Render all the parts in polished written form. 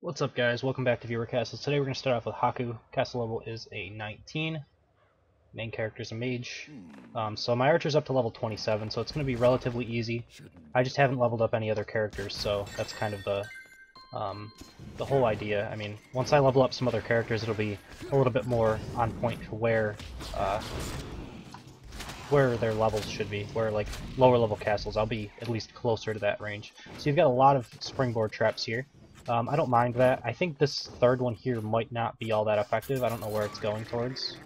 What's up, guys? Welcome back to Viewer Castles. Today we're going to start off with Hakku. Castle level is a 19. Main character is a mage. So my archer's up to level 27, so it's going to be relatively easy. I just haven't leveled up any other characters, so that's kind of the whole idea. I mean, once I level up some other characters, it'll be a little bit more on point to where their levels should be, where like lower level castles, I'll be at least closer to that range. So you've got a lot of springboard traps here. I don't mind that. I think this third one here might not be all that effective. I don't know where it's going towards.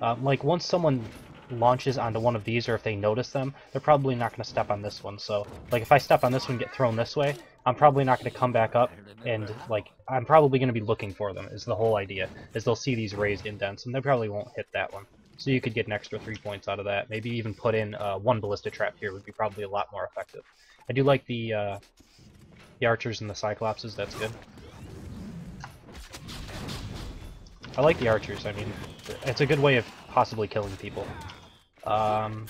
Like, once someone launches onto one of these, or if they notice them, they're probably not going to step on this one. So, like, if I step on this one and get thrown this way, I'm probably not going to come back up, and, like, I'm probably going to be looking for them, is the whole idea, is they'll see these raised indents, and they probably won't hit that one. So you could get an extra 3 points out of that. Maybe even put in one ballista trap here would be probably a lot more effective. I do like the archers and the cyclopses. That's good. I like the archers. I mean, it's a good way of possibly killing people. The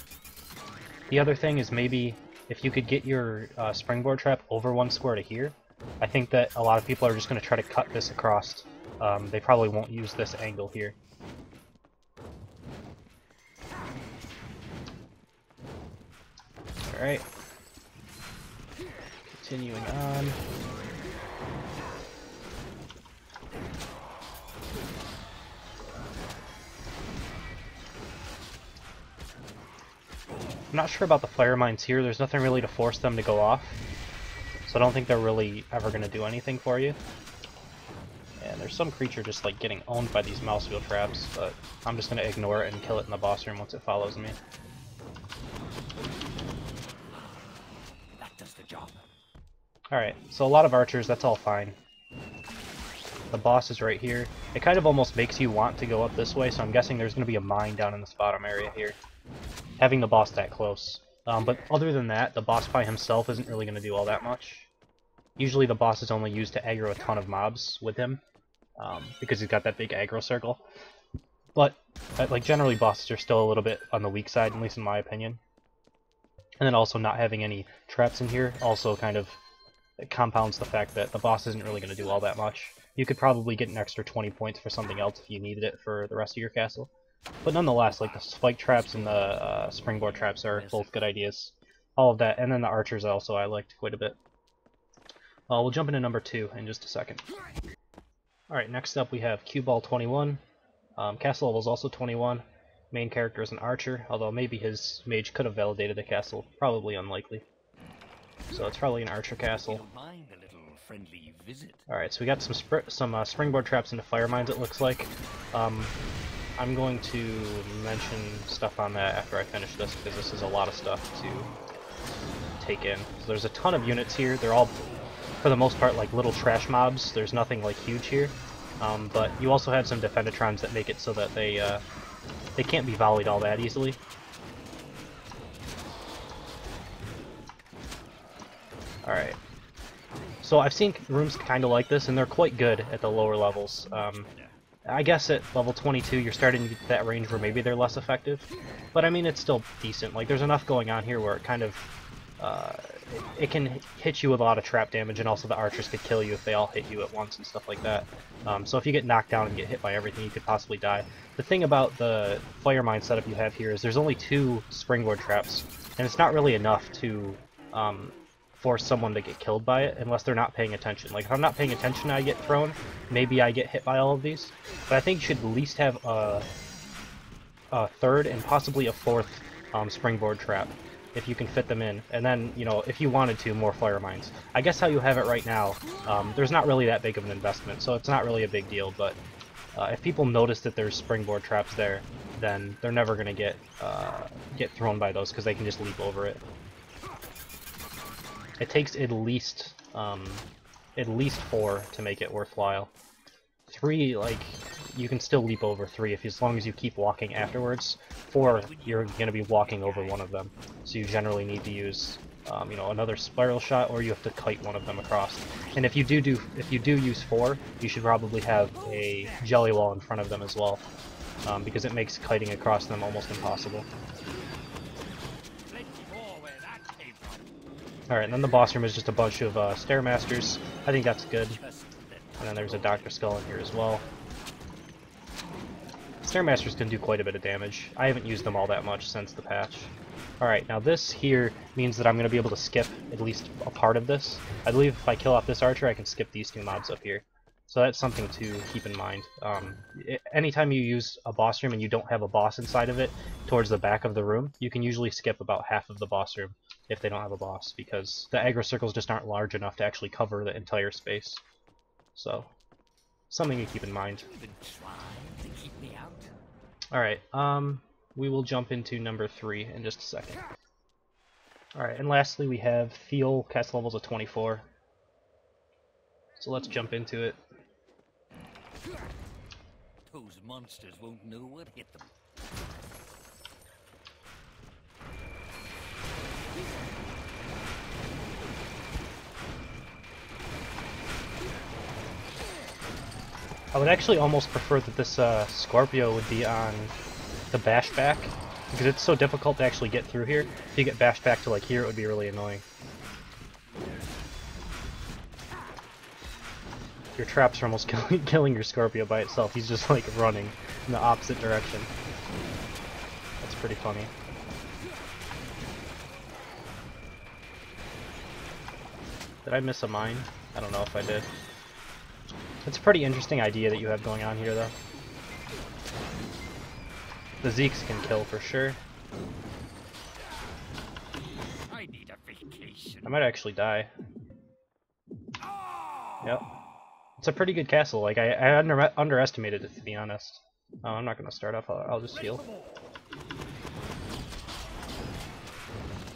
other thing is maybe if you could get your springboard trap over one square to here. I think that a lot of people are just going to try to cut this across. They probably won't use this angle here. Alright. Continuing on. I'm not sure about the fire mines here. There's nothing really to force them to go off. So I don't think they're really ever going to do anything for you. And there's some creature just like getting owned by these mouse wheel traps, but I'm just going to ignore it and kill it in the boss room once it follows me. That does the job. Alright, so a lot of archers, that's all fine. The boss is right here. It kind of almost makes you want to go up this way, so I'm guessing there's going to be a mine down in this bottom area here. Having the boss that close. But other than that, the boss by himself isn't really going to do all that much. Usually the boss is only used to aggro a ton of mobs with him, because he's got that big aggro circle. But, like, generally bosses are still a little bit on the weak side, at least in my opinion. And then also not having any traps in here also kind of compounds the fact that the boss isn't really going to do all that much. You could probably get an extra 20 points for something else if you needed it for the rest of your castle. But nonetheless, like the spike traps and the springboard traps are both good ideas. All of that, and then the archers also I liked quite a bit. We'll jump into number 2 in just a second. Alright, next up we have Cue Ball 21. Castle level is also 21. Main character is an archer, although maybe his mage could have validated the castle. Probably unlikely. So it's probably an archer castle. Alright, so we got some springboard traps into fire mines, it looks like. I'm going to mention stuff on that after I finish this, because this is a lot of stuff to take in. So there's a ton of units here. They're all, for the most part, like little trash mobs. There's nothing like huge here. But you also have some Defendatrons that make it so that they can't be volleyed all that easily. Alright. So I've seen rooms kind of like this, and they're quite good at the lower levels. I guess at level 22 you're starting to get to that range where maybe they're less effective. But I mean, it's still decent. Like, there's enough going on here where it kind of... it can hit you with a lot of trap damage, and also the archers could kill you if they all hit you at once and stuff like that. So if you get knocked down and get hit by everything, you could possibly die. The thing about the fire mine setup you have here is there's only 2 springboard traps, and it's not really enough to force someone to get killed by it unless they're not paying attention. Like, if I'm not paying attention and I get thrown, maybe I get hit by all of these. But I think you should at least have a 3rd and possibly a 4th springboard trap, if you can fit them in. And then, you know, if you wanted to, more fire mines. I guess how you have it right now, there's not really that big of an investment, so it's not really a big deal, but if people notice that there's springboard traps there, then they're never going to get thrown by those, because they can just leap over it. It takes at least 4 to make it worthwhile. 3, like, you can still leap over 3 as long as you keep walking afterwards. 4, you're going to be walking over one of them, so you generally need to use, you know, another spiral shot, or you have to kite one of them across. And if you do use 4, you should probably have a jelly wall in front of them as well, because it makes kiting across them almost impossible. Alright, and then the boss room is just a bunch of Stairmasters. I think that's good. And then there's a Dr. Skull in here as well. Stairmasters can do quite a bit of damage. I haven't used them all that much since the patch. Alright, now this here means that I'm going to be able to skip at least a part of this. I believe if I kill off this archer, I can skip these two mobs up here. So that's something to keep in mind. Anytime you use a boss room and you don't have a boss inside of it, towards the back of the room, you can usually skip about half of the boss room if they don't have a boss, because the aggro circles just aren't large enough to actually cover the entire space. So, something to keep in mind. Alright, we will jump into number 3 in just a second. Alright, and lastly we have Thiole, cast levels of 24. So let's jump into it. Those monsters won't know what hit them. I would actually almost prefer that this Scorpio would be on the bashback, because it's so difficult to actually get through here. If you get bashed back to like here, it would be really annoying. Your traps are almost killing your Scorpio by itself. He's just like running in the opposite direction. That's pretty funny. Did I miss a mine? I don't know if I did. It's a pretty interesting idea that you have going on here, though. The Zeeks can kill for sure. I need a vacation. I might actually die. Yep. It's a pretty good castle. Like I underestimated it, to be honest. Oh, I'm not gonna start off. I'll just heal.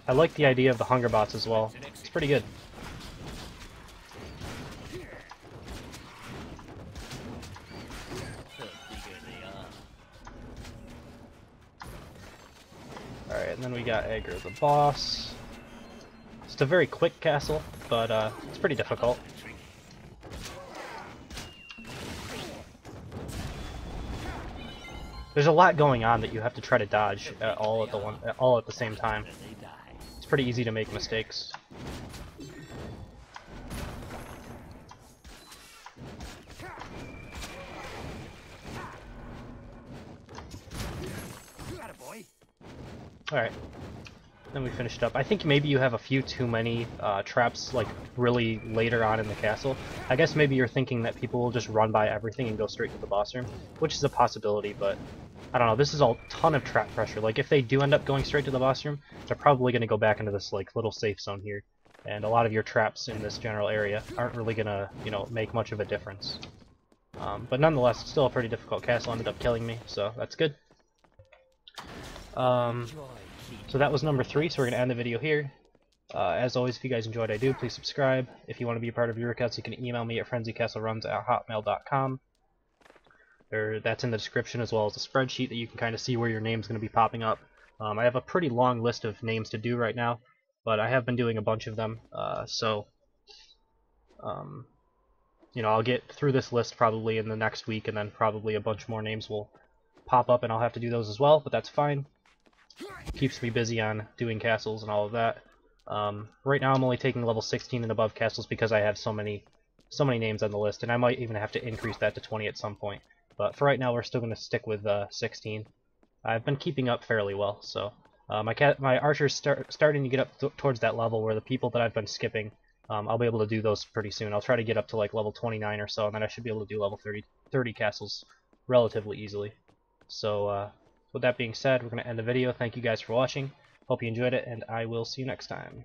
I like the idea of the hunger bots as well. It's pretty good. Alright, and then we got Aggro the boss. It's a very quick castle, but it's pretty difficult. There's a lot going on that you have to try to dodge all at the same time. It's pretty easy to make mistakes. Alright, then we finished up. I think maybe you have a few too many traps, like, really later on in the castle. I guess maybe you're thinking that people will just run by everything and go straight to the boss room, which is a possibility, but I don't know, this is a ton of trap pressure. Like, if they do end up going straight to the boss room, they're probably going to go back into this, like, little safe zone here. And a lot of your traps in this general area aren't really going to, you know, make much of a difference. But nonetheless, it's still a pretty difficult castle. Ended up killing me, so that's good. So that was number 3, so we're going to end the video here. As always, if you guys enjoyed, please subscribe. If you want to be a part of your workouts, you can email me at frenzycastleruns@hotmail.com. That's in the description, as well as a spreadsheet that you can kind of see where your name's going to be popping up. I have a pretty long list of names to do right now, but I have been doing a bunch of them, you know, I'll get through this list probably in the next week, and then probably a bunch more names will pop up, and I'll have to do those as well, but that's fine. Keeps me busy on doing castles and all of that. Right now I'm only taking level 16 and above castles because I have so many names on the list, and I might even have to increase that to 20 at some point. But for right now, we're still going to stick with 16. I've been keeping up fairly well, so my archers starting to get up towards that level where the people that I've been skipping, I'll be able to do those pretty soon. I'll try to get up to like level 29 or so, and then I should be able to do level 30 castles relatively easily. So with that being said, we're going to end the video. Thank you guys for watching. Hope you enjoyed it, and I will see you next time.